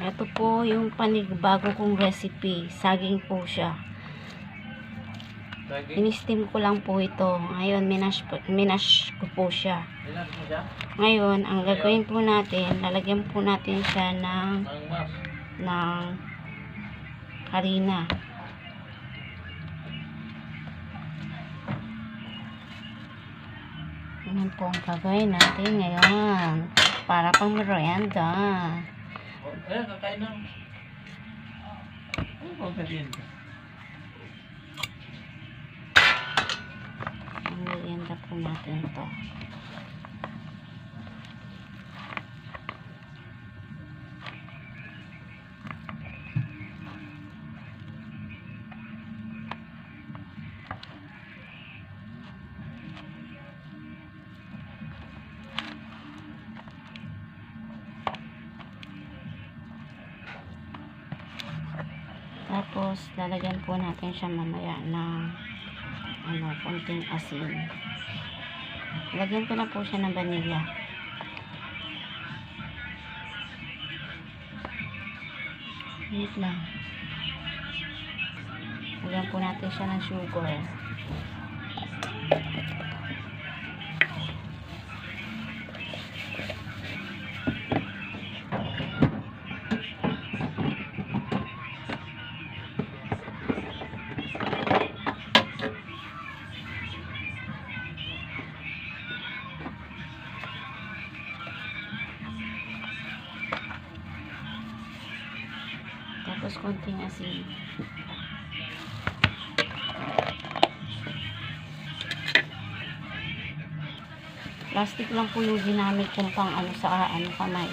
Ito po yung panigbago kong recipe. Saging po siya. In-steam ko lang po ito. Ngayon, minash ko po siya. Ngayon, ang gagawin po natin, lalagyan po natin siya ng harina. Yan po ang gagawin natin ngayon. Para pang merienda. Kakain na. Ang merienda po natin ito. Tapos, lalagyan po natin siya mamaya ng konting asin. Lagyan ko na po siya ng vanilla. Wait lang. Lagyan po natin siya ng sugar. Tapos konting asin. Plastic lang po yung ginamit kong pang sa kamay.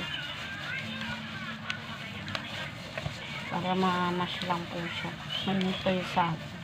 Para ma-mash lang po siya. Manito yung saging.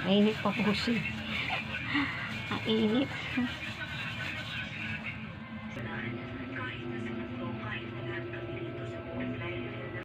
Mainit pa po siya. Ang init.